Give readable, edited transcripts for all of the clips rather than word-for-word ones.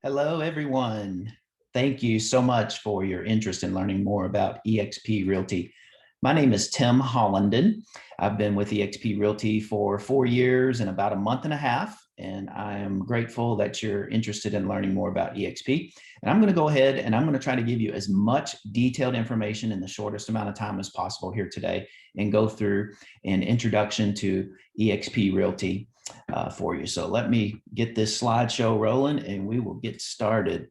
Hello, everyone. Thank you so much for your interest in learning more about eXp Realty. My name is Tim Hollinden. I've been with eXp Realty for 4 years and about a month and a half, and I am grateful that you're interested in learning more about eXp. And I'm going to go ahead and I'm going to try to give you as much detailed information in the shortest amount of time as possible here today and go through an introduction to eXp Realty for you. So let me get this slideshow rolling and we will get started.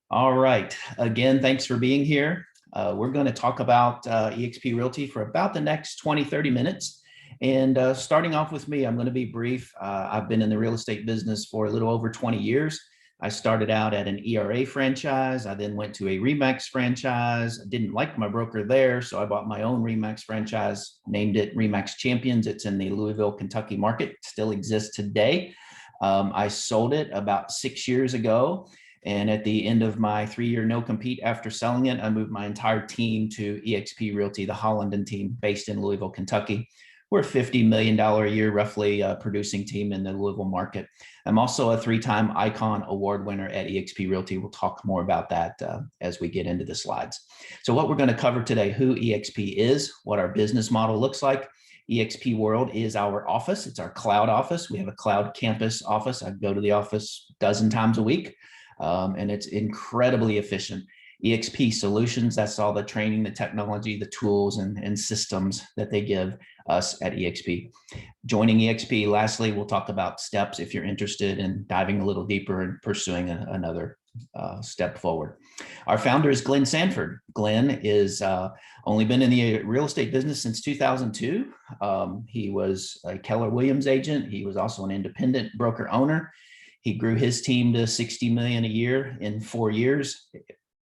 All right. Again, thanks for being here. We're going to talk about eXp Realty for about the next 20-30 minutes. And starting off with me, I'm going to be brief. I've been in the real estate business for a little over 20 years. I started out at an ERA franchise. I then went to a RE/MAX franchise. I didn't like my broker there, so I bought my own RE/MAX franchise, named it RE/MAX Champions. It's in the Louisville, Kentucky market, still exists today. I sold it about 6 years ago. And at the end of my 3-year no-compete after selling it, I moved my entire team to eXp Realty, the Hollinden team based in Louisville, Kentucky. We're a $50 million a year, roughly, producing team in the Louisville market. I'm also a 3-time Icon Award winner at eXp Realty. We'll talk more about that as we get into the slides. So what we're going to cover today, who eXp is, what our business model looks like. eXp World is our office. It's our cloud office. We have a cloud campus office. I go to the office a dozen times a week, and it's incredibly efficient. eXp Solutions, that's all the training, the technology, the tools and systems that they give us at eXp. Joining eXp, lastly, we'll talk about steps if you're interested in diving a little deeper and pursuing another step forward. Our founder is Glenn Sanford. Glenn is only been in the real estate business since 2002. He was a Keller Williams agent. He was also an independent broker owner. He grew his team to 60 million a year in 4 years,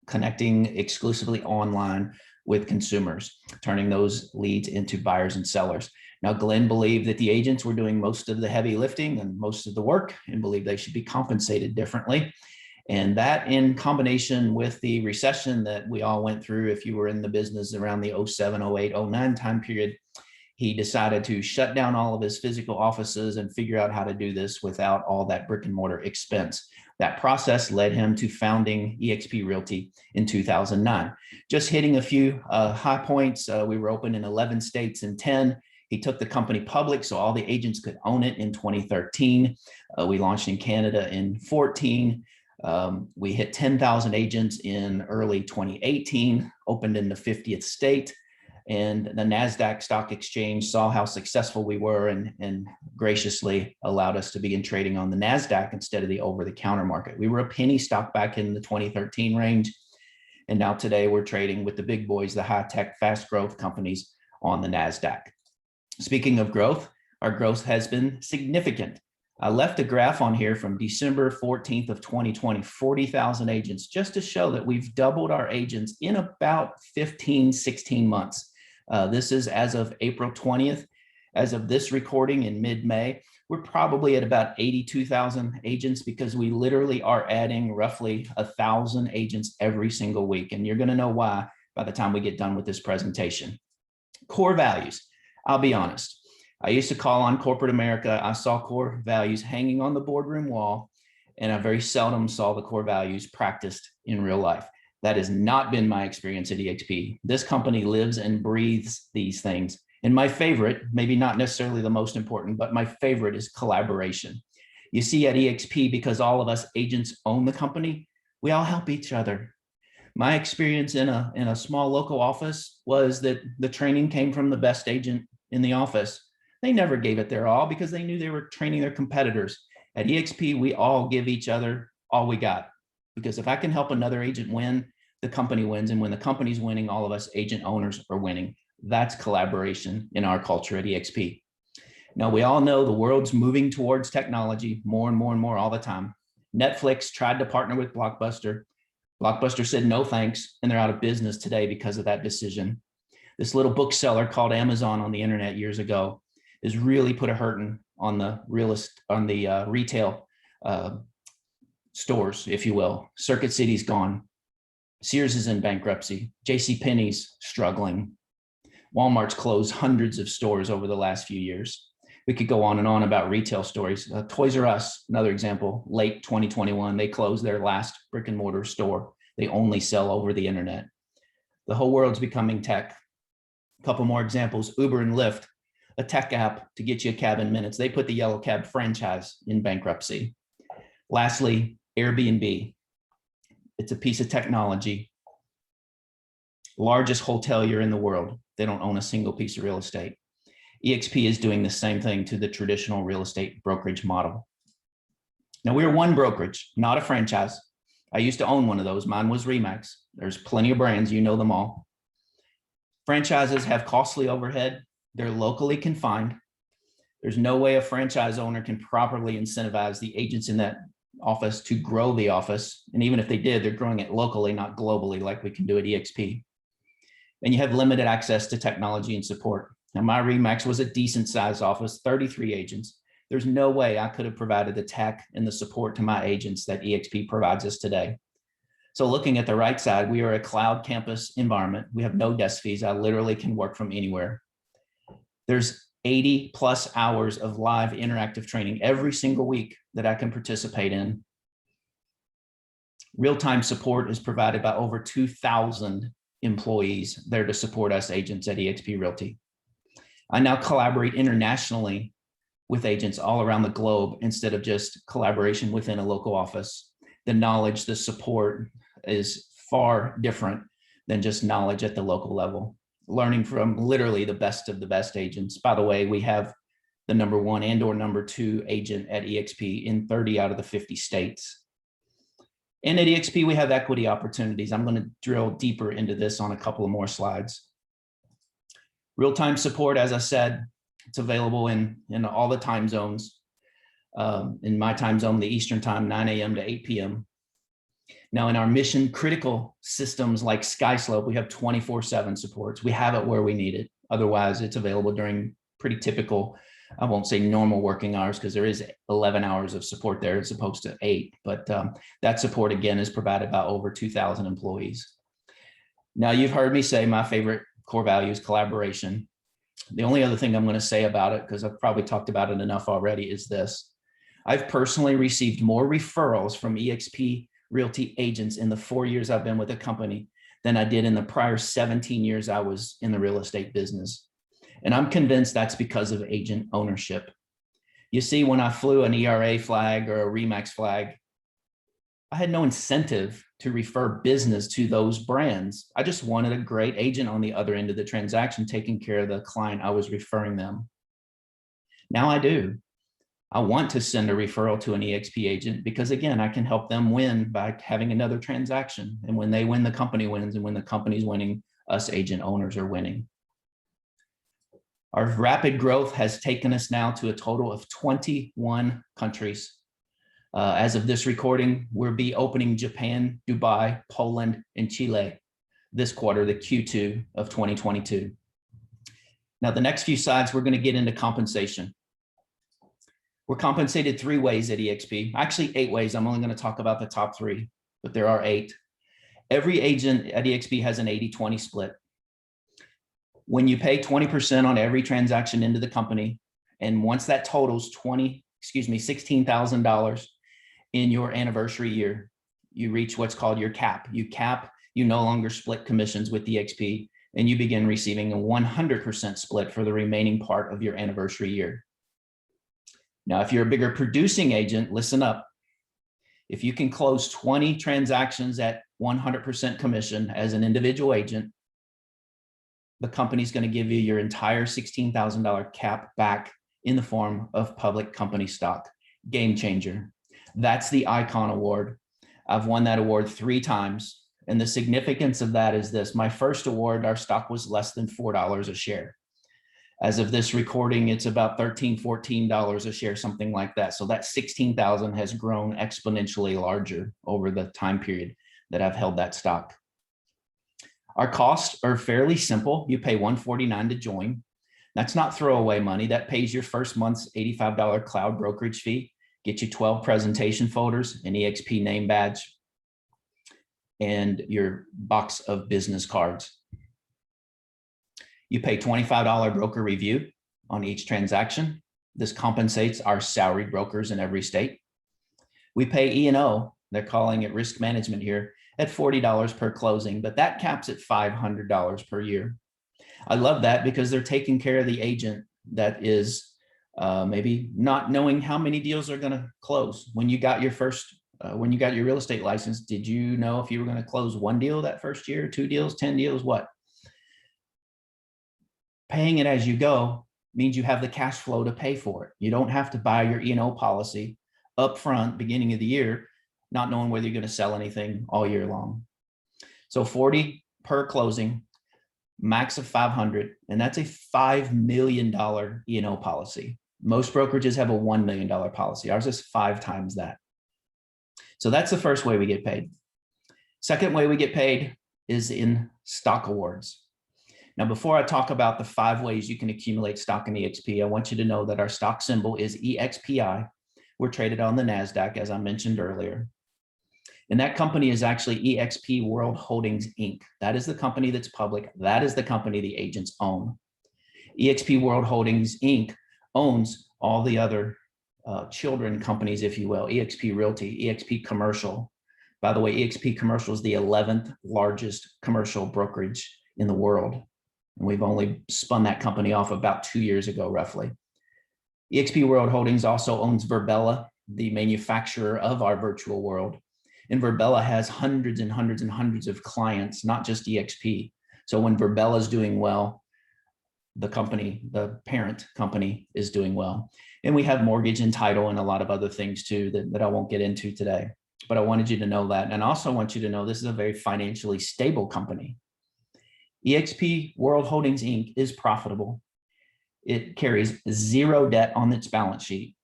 connecting exclusively online with consumers, turning those leads into buyers and sellers. Now, Glenn believed that the agents were doing most of the heavy lifting and most of the work and believed they should be compensated differently. And that, in combination with the recession that we all went through, if you were in the business around the 07, 08, 09 time period, he decided to shut down all of his physical offices and figure out how to do this without all that brick and mortar expense. That process led him to founding eXp Realty in 2009. Just hitting a few high points. We were open in 11 states in 10. He took the company public so all the agents could own it in 2013. We launched in Canada in 14. We hit 10,000 agents in early 2018, opened in the 50th state. And the NASDAQ stock exchange saw how successful we were and graciously allowed us to begin trading on the NASDAQ instead of the over-the-counter market. We were a penny stock back in the 2013 range. And now today we're trading with the big boys, the high-tech, fast growth companies on the NASDAQ. Speaking of growth, our growth has been significant. I left a graph on here from December 14th of 2020, 40,000 agents, just to show that we've doubled our agents in about 15, 16 months. This is as of April 20th. As of this recording in mid-May, we're probably at about 82,000 agents because we literally are adding roughly 1,000 agents every single week. And you're going to know why by the time we get done with this presentation. Core values. I'll be honest. I used to call on corporate America. I saw core values hanging on the boardroom wall, and I very seldom saw the core values practiced in real life. That has not been my experience at eXp. This company lives and breathes these things. And my favorite, maybe not necessarily the most important, but my favorite is collaboration. You see, at eXp, because all of us agents own the company, we all help each other. My experience in a small local office was that the training came from the best agent in the office. They never gave it their all because they knew they were training their competitors. At eXp, we all give each other all we got. Because if I can help another agent win, the company wins. And when the company's winning, all of us agent owners are winning. That's collaboration in our culture at eXp. Now, we all know the world's moving towards technology more and more and more all the time. Netflix tried to partner with Blockbuster. Blockbuster said no thanks, and they're out of business today because of that decision. This little bookseller called Amazon on the internet years ago has really put a hurting on the retail stores, if you will. Circuit City's gone. Sears is in bankruptcy. JCPenney's struggling. Walmart's closed hundreds of stores over the last few years. We could go on and on about retail stories. Toys R Us, another example, late 2021, they closed their last brick and mortar store. They only sell over the internet. The whole world's becoming tech. A couple more examples, Uber and Lyft, a tech app to get you a cab in minutes. They put the yellow cab franchise in bankruptcy. Lastly, Airbnb. It's a piece of technology. Largest hotelier in the world. They don't own a single piece of real estate. eXp is doing the same thing to the traditional real estate brokerage model. Now, we're one brokerage, not a franchise. I used to own one of those. Mine was Remax. There's plenty of brands, you know them all. Franchises have costly overhead. They're locally confined. There's no way a franchise owner can properly incentivize the agents in that office to grow the office. And even if they did, they're growing it locally, not globally, like we can do at eXp. And you have limited access to technology and support. Now, my Remax was a decent sized office, 33 agents. There's no way I could have provided the tech and the support to my agents that eXp provides us today. So looking at the right side, we are a cloud campus environment. We have no desk fees. I literally can work from anywhere. There's 80 plus hours of live interactive training every single week that I can participate in. Real-time support is provided by over 2,000 employees there to support us agents at eXp Realty. I now collaborate internationally with agents all around the globe instead of just collaboration within a local office. The knowledge, the support is far different than just knowledge at the local level. Learning from literally the best of the best agents. By the way, we have the #1 and/or #2 agent at eXp in 30 out of the 50 states. And at eXp, we have equity opportunities. I'm going to drill deeper into this on a couple of more slides. Real-time support, as I said, it's available in all the time zones. In my time zone, the Eastern time, 9 a.m. to 8 p.m. Now, in our mission critical systems like SkySlope, we have 24/7 supports. We have it where we need it. Otherwise, it's available during pretty typical, I won't say normal working hours, because there is 11 hours of support there as opposed to 8. But that support, again, is provided by over 2,000 employees. Now, you've heard me say my favorite core value is collaboration. The only other thing I'm going to say about it, because I've probably talked about it enough already, is this. I've personally received more referrals from eXp Realty agents in the 4 years I've been with the company than I did in the prior 17 years I was in the real estate business. And I'm convinced that's because of agent ownership. You see, when I flew an ERA flag or a Remax flag, I had no incentive to refer business to those brands. I just wanted a great agent on the other end of the transaction, taking care of the client I was referring them. Now I do. I want to send a referral to an eXp agent because, again, I can help them win by having another transaction. And when they win, the company wins. And when the company's winning, us agent owners are winning. Our rapid growth has taken us now to a total of 21 countries. As of this recording, we'll be opening Japan, Dubai, Poland, and Chile this quarter, the Q2 of 2022. Now, the next few slides, we're going to get into compensation. We're compensated 3 ways at eXp, actually 8 ways. I'm only going to talk about the top 3, but there are 8. Every agent at eXp has an 80-20 split. When you pay 20% on every transaction into the company, and once that totals $16,000 in your anniversary year, you reach what's called your cap. You no longer split commissions with eXp, and you begin receiving a 100% split for the remaining part of your anniversary year. Now, if you're a bigger producing agent, listen up. If you can close 20 transactions at 100% commission as an individual agent, the company's going to give you your entire $16,000 cap back in the form of public company stock. Game changer. That's the Icon Award. I've won that award 3 times. And the significance of that is this. My first award, our stock was less than $4 a share. As of this recording, it's about $13, $14 a share, something like that. So that 16,000 has grown exponentially larger over the time period that I've held that stock. Our costs are fairly simple. You pay $149 to join. That's not throwaway money. That pays your first month's $85 cloud brokerage fee, get you 12 presentation folders, an eXp name badge, and your box of business cards. You pay $25 broker review on each transaction. This compensates our salaried brokers in every state. We pay E&O, they're calling it risk management here, at $40 per closing, but that caps at $500 per year. I love that because they're taking care of the agent that is maybe not knowing how many deals are going to close. When you got your when you got your real estate license, did you know if you were going to close one deal that first year, 2 deals, 10 deals, what? Paying it as you go means you have the cash flow to pay for it. You don't have to buy your E&O policy up front, beginning of the year, not knowing whether you're going to sell anything all year long. So 40 per closing, max of 500, and that's a $5 million E&O policy. Most brokerages have a $1 million policy. Ours is 5 times that. So that's the first way we get paid. Second way we get paid is in stock awards. Now, before I talk about the 5 ways you can accumulate stock in eXp, I want you to know that our stock symbol is EXPI. We're traded on the NASDAQ, as I mentioned earlier. And that company is actually eXp World Holdings, Inc. That is the company that's public. That is the company the agents own. eXp World Holdings, Inc. owns all the other children companies, if you will, eXp Realty, eXp Commercial. By the way, eXp Commercial is the 11th largest commercial brokerage in the world. And we've only spun that company off about 2 years ago, roughly. eXp World Holdings also owns Virbela, the manufacturer of our virtual world. And Virbela has hundreds and hundreds and hundreds of clients, not just eXp. So when Virbela is doing well, the company, the parent company, is doing well. And we have mortgage and title and a lot of other things too that I won't get into today. But I wanted you to know that. And I also want you to know this is a very financially stable company. eXp World Holdings, Inc. is profitable. It carries 0 debt on its balance sheet.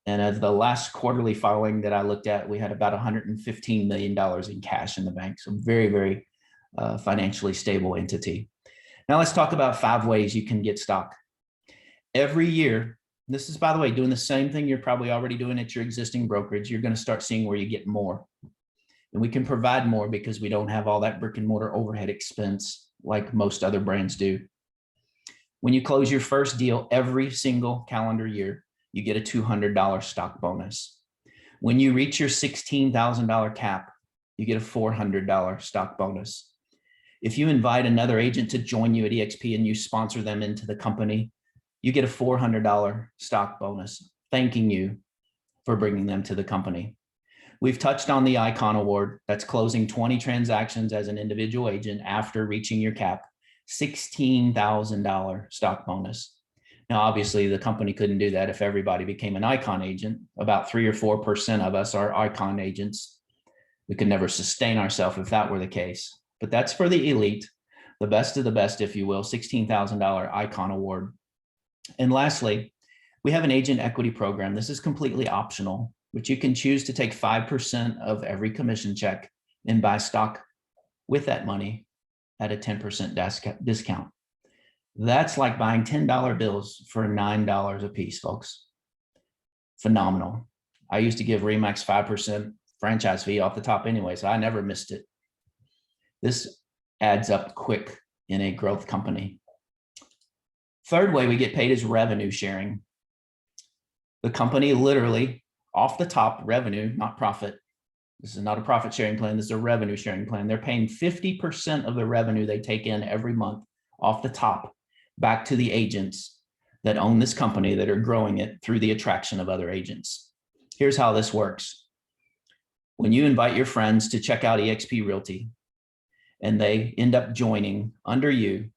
And as the last quarterly filing that I looked at, we had about $115 million in cash in the bank. So very, very financially stable entity. Now let's talk about 5 ways you can get stock. Every year, this is, by the way, doing the same thing you're probably already doing at your existing brokerage. You're going to start seeing where you get more. And we can provide more because we don't have all that brick and mortar overhead expense like most other brands do. When you close your first deal every single calendar year, you get a $200 stock bonus. When you reach your $16,000 cap, you get a $400 stock bonus. If you invite another agent to join you at eXp and you sponsor them into the company, you get a $400 stock bonus, thanking you for bringing them to the company. We've touched on the Icon Award. That's closing 20 transactions as an individual agent after reaching your cap, $16,000 stock bonus. Now, obviously, the company couldn't do that if everybody became an Icon agent. About 3 or 4% of us are Icon agents. We could never sustain ourselves if that were the case. But that's for the elite, the best of the best, if you will, $16,000 Icon Award. And lastly, we have an agent equity program. This is completely optional, but you can choose to take 5% of every commission check and buy stock with that money at a 10% discount. That's like buying $10 bills for $9 a piece, folks. Phenomenal. I used to give Remax 5% franchise fee off the top anyway, so I never missed it. This adds up quick in a growth company. Third way we get paid is revenue sharing. The company literally, off the top, revenue, not profit. This is not a profit sharing plan. This is a revenue sharing plan. They're paying 50% of the revenue they take in every month off the top back to the agents that own this company that are growing it through the attraction of other agents. Here's how this works. When you invite your friends to check out eXp Realty and they end up joining under you,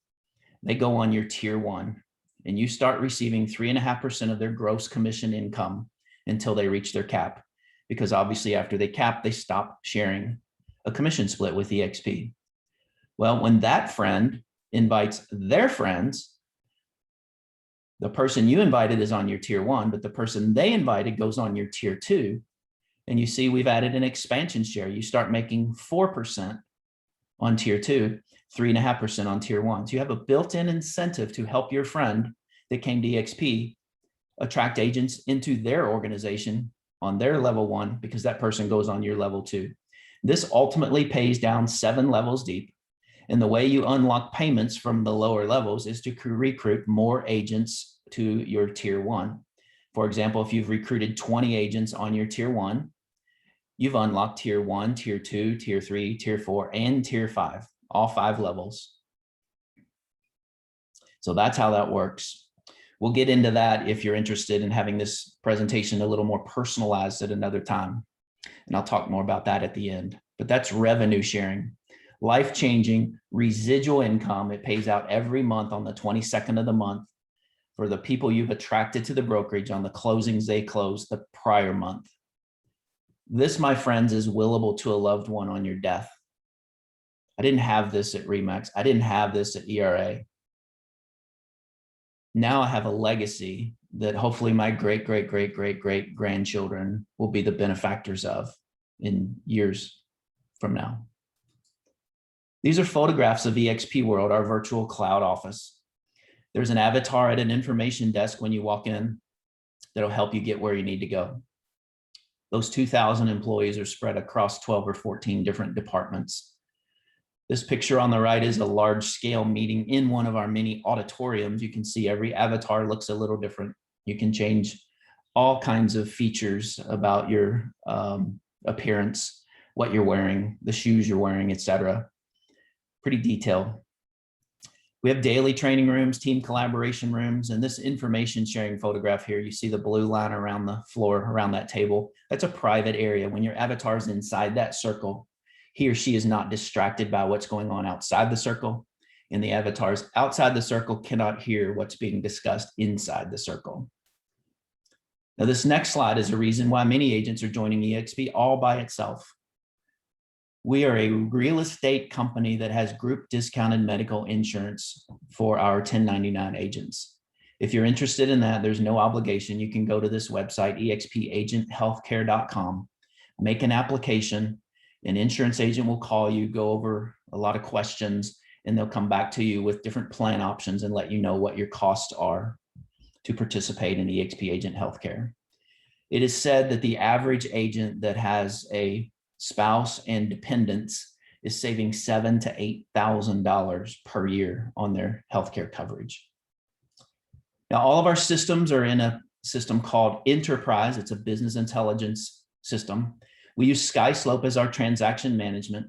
they go on your tier 1 and you start receiving 3.5% of their gross commission income until they reach their cap. Because obviously after they cap, they stop sharing a commission split with eXp. Well, when that friend invites their friends, the person you invited is on your tier 1, but the person they invited goes on your tier 2. And you see we've added an expansion share. You start making 4% on tier 2, 3.5% on tier 1. So you have a built-in incentive to help your friend that came to eXp attract agents into their organization on their level 1, because that person goes on your level 2. This ultimately pays down 7 levels deep. And the way you unlock payments from the lower levels is to recruit more agents to your tier 1. For example, if you've recruited 20 agents on your tier 1, you've unlocked tier 1, tier 2, tier 3, tier 4, and tier 5, all 5 levels. So that's how that works. We'll get into that if you're interested in having this presentation a little more personalized at another time. And I'll talk more about that at the end. But that's revenue sharing. Life-changing residual income. It pays out every month on the 22nd of the month for the people you've attracted to the brokerage on the closings they closed the prior month. This, my friends, is willable to a loved one on your death. I didn't have this at RE/MAX. I didn't have this at ERA. Now I have a legacy that hopefully my great, great, great, great, great grandchildren will be the benefactors of in years from now. These are photographs of eXp World, our virtual cloud office. There's an avatar at an information desk when you walk in that'll help you get where you need to go. Those 2,000 employees are spread across 12 or 14 different departments. This picture on the right is a large scale meeting in one of our many auditoriums. You can see every avatar looks a little different. You can change all kinds of features about your appearance, what you're wearing, the shoes you're wearing, etc. Pretty detailed. We have daily training rooms, team collaboration rooms, and this information sharing photograph here, you see the blue line around the floor, around that table. That's a private area. When your avatar's inside that circle, he or she is not distracted by what's going on outside the circle, and the avatars outside the circle cannot hear what's being discussed inside the circle. Now, this next slide is a reason why many agents are joining eXp all by itself. We are a real estate company that has group discounted medical insurance for our 1099 agents. If you're interested in that, there's no obligation. You can go to this website, expagenthealthcare.com, make an application. An insurance agent will call you, go over a lot of questions, and they'll come back to you with different plan options and let you know what your costs are to participate in eXp Agent Healthcare. It is said that the average agent that has a spouse and dependents is saving $7,000 to $8,000 per year on their healthcare coverage. Now, all of our systems are in a system called Enterprise. It's a business intelligence system. We use SkySlope as our transaction management.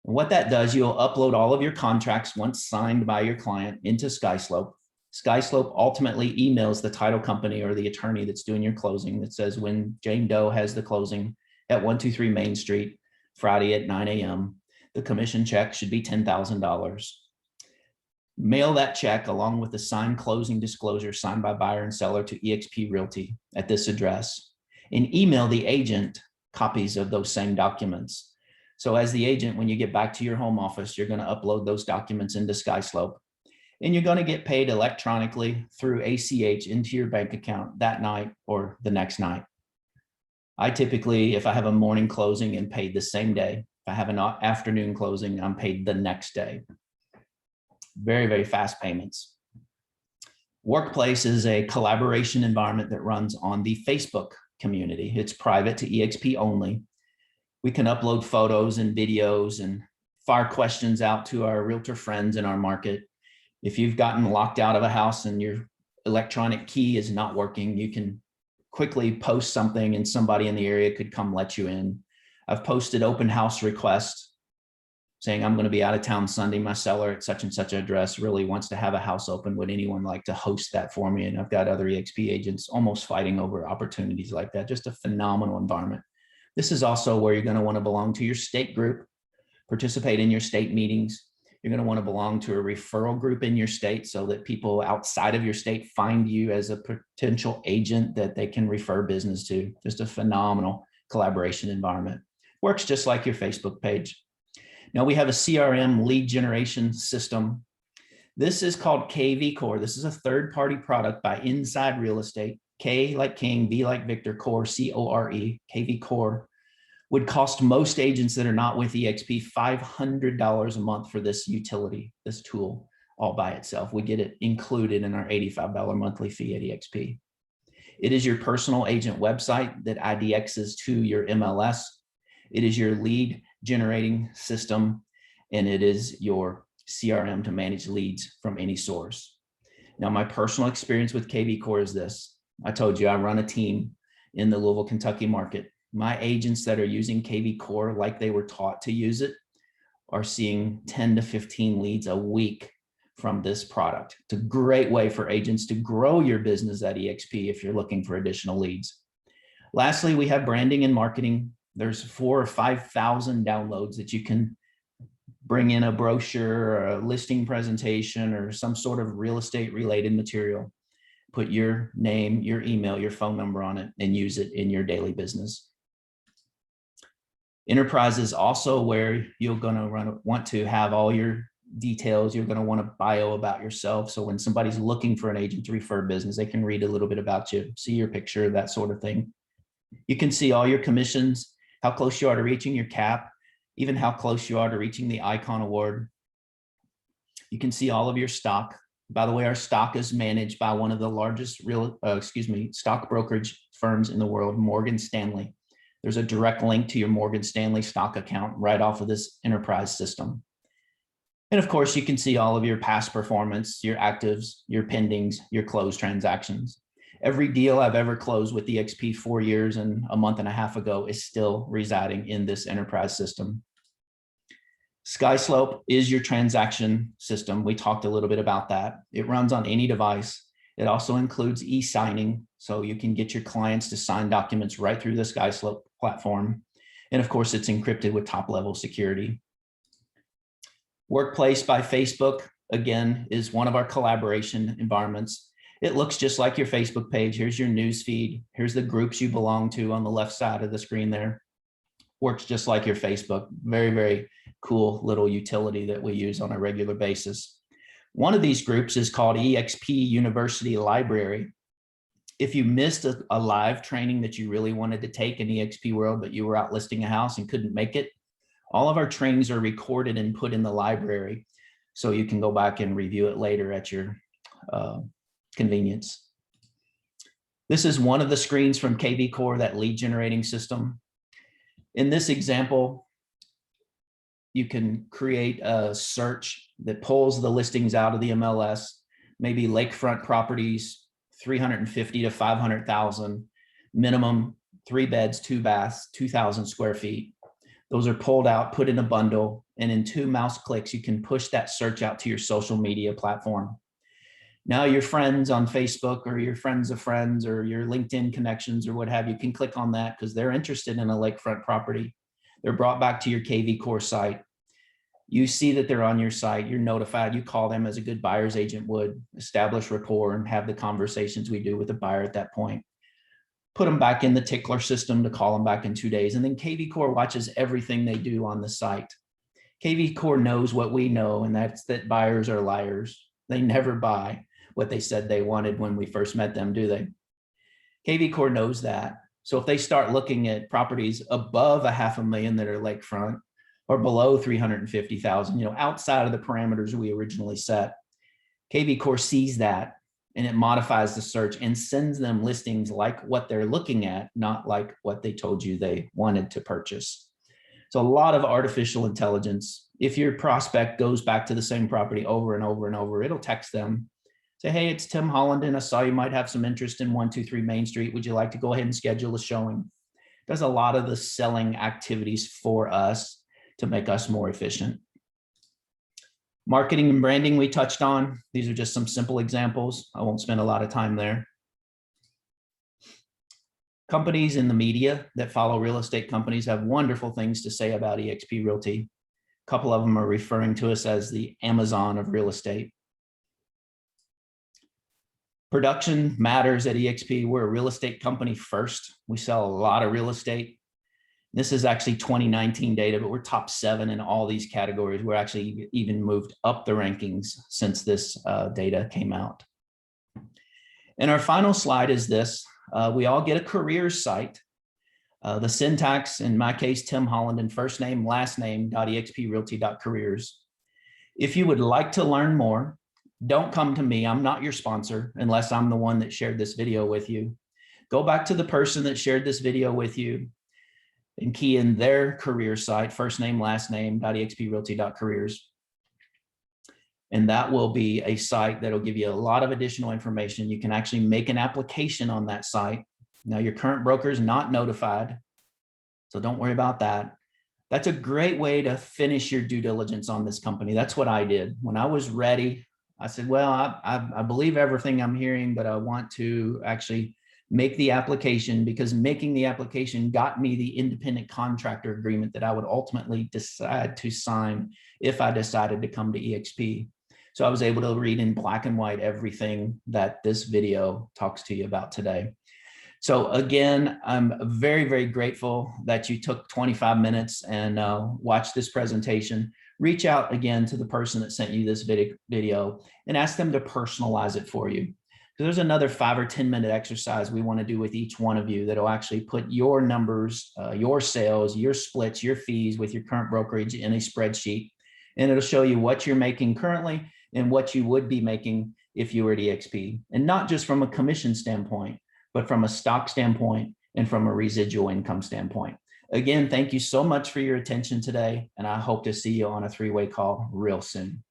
And what that does, you'll upload all of your contracts once signed by your client into SkySlope. SkySlope ultimately emails the title company or the attorney that's doing your closing that says when Jane Doe has the closing at 123 Main Street, Friday at 9 a.m., the commission check should be $10,000. Mail that check along with the signed closing disclosure signed by buyer and seller to eXp Realty at this address, and email the agent copies of those same documents. So as the agent, when you get back to your home office, you're going to upload those documents into SkySlope, and you're going to get paid electronically through ACH into your bank account that night or the next night. I typically, if I have a morning closing, am paid the same day. If I have an afternoon closing, I'm paid the next day. Very, very fast payments. Workplace is a collaboration environment that runs on the Facebook community. It's private to eXp only. We can upload photos and videos and fire questions out to our realtor friends in our market. If you've gotten locked out of a house and your electronic key is not working, you can quickly post something and somebody in the area could come let you in. I've posted open house requests saying I'm going to be out of town Sunday. My seller at such and such address really wants to have a house open. Would anyone like to host that for me? And I've got other eXp agents almost fighting over opportunities like that. Just a phenomenal environment. This is also where you're going to want to belong to your state group, participate in your state meetings. You're going to want to belong to a referral group in your state so that people outside of your state find you as a potential agent that they can refer business to. Just a phenomenal collaboration environment. Works just like your Facebook page. Now we have a CRM lead generation system. This is called KV Core. This is a third-party product by Inside Real Estate. K like King, V like Victor, Core, C-O-R-E, KV Core. Would cost most agents that are not with eXp $500 a month for this utility, this tool all by itself. We get it included in our $85 monthly fee at eXp. It is your personal agent website that IDXs to your MLS. It is your lead generating system, and it is your CRM to manage leads from any source. Now, my personal experience with KV Core is this. I told you I run a team in the Louisville, Kentucky market. My agents that are using KV Core like they were taught to use it are seeing 10 to 15 leads a week from this product. It's a great way for agents to grow your business at eXp if you're looking for additional leads. Lastly, we have branding and marketing. There's 4,000 or 5,000 downloads that you can bring in a brochure or a listing presentation or some sort of real estate related material. Put your name, your email, your phone number on it and use it in your daily business. Enterprise is also where you're going to want to have all your details. You're going to want a bio about yourself. So when somebody's looking for an agent to refer business, they can read a little bit about you, see your picture, that sort of thing. You can see all your commissions, how close you are to reaching your cap, even how close you are to reaching the Icon Award. You can see all of your stock. By the way, our stock is managed by one of the largest stock brokerage firms in the world, Morgan Stanley. There's a direct link to your Morgan Stanley stock account right off of this enterprise system. And of course, you can see all of your past performance, your actives, your pendings, your closed transactions. Every deal I've ever closed with eXp 4 years and a month and a half ago is still residing in this enterprise system. SkySlope is your transaction system. We talked a little bit about that. It runs on any device. It also includes e-signing, so you can get your clients to sign documents right through the SkySlope platform. And of course, it's encrypted with top-level security. Workplace by Facebook, again, is one of our collaboration environments. It looks just like your Facebook page. Here's your news feed. Here's the groups you belong to on the left side of the screen there. Works just like your Facebook. Very, very cool little utility that we use on a regular basis. One of these groups is called eXp University Library. If you missed a live training that you really wanted to take in eXp World, but you were out listing a house and couldn't make it, all of our trainings are recorded and put in the library, so you can go back and review it later at your convenience. This is one of the screens from KV Core, that lead generating system. In this example, you can create a search that pulls the listings out of the MLS, maybe lakefront properties, 350 to 500,000, minimum 3 beds, 2 baths, 2,000 square feet. Those are pulled out, put in a bundle, and in 2 mouse clicks, you can push that search out to your social media platform. Now your friends on Facebook or your friends of friends or your LinkedIn connections or what have you can click on that because they're interested in a lakefront property. They're brought back to your KV Core site. You see that they're on your site, you're notified, you call them as a good buyer's agent would, establish rapport and have the conversations we do with the buyer at that point. Put them back in the tickler system to call them back in 2 days. And then KV Core watches everything they do on the site. KV Core knows what we know, and that's that buyers are liars. They never buy what they said they wanted when we first met them, do they? KV Core knows that. So if they start looking at properties above $500,000 that are lakefront or below 350,000, outside of the parameters we originally set, KV Core sees that and it modifies the search and sends them listings like what they're looking at, not like what they told you they wanted to purchase. So a lot of artificial intelligence. If your prospect goes back to the same property over and over and over, it'll text them, say, hey, it's Tim Hollinden. I saw you might have some interest in 123 Main Street. Would you like to go ahead and schedule a showing? Does a lot of the selling activities for us to make us more efficient. Marketing and branding we touched on. These are just some simple examples. I won't spend a lot of time there. Companies in the media that follow real estate companies have wonderful things to say about eXp Realty. A couple of them are referring to us as the Amazon of real estate. Production matters at eXp. We're a real estate company first. We sell a lot of real estate. This is actually 2019 data, but we're top 7 in all these categories. We're actually even moved up the rankings since this data came out. And our final slide is this. We all get a careers site. The syntax, in my case, Tim Hollinden, first name, last name, .exprealty.careers. If you would like to learn more, don't come to me. I'm not your sponsor unless I'm the one that shared this video with you. Go back to the person that shared this video with you and key in their career site, first name, last name, .exprealty.careers. And that will be a site that'll give you a lot of additional information. You can actually make an application on that site. Now, your current broker is not notified, so don't worry about that. That's a great way to finish your due diligence on this company. That's what I did. When I was ready, I said, well, I believe everything I'm hearing, but I want to actually make the application, because making the application got me the independent contractor agreement that I would ultimately decide to sign if I decided to come to eXp. So I was able to read in black and white everything that this video talks to you about today. So again, I'm very, very grateful that you took 25 minutes and watched this presentation. Reach out again to the person that sent you this video and ask them to personalize it for you. So there's another 5 or 10-minute exercise we want to do with each one of you that'll actually put your numbers, your sales, your splits, your fees with your current brokerage in a spreadsheet. And it'll show you what you're making currently and what you would be making if you were at eXp. And not just from a commission standpoint, but from a stock standpoint and from a residual income standpoint. Again, thank you so much for your attention today, and I hope to see you on a three-way call real soon.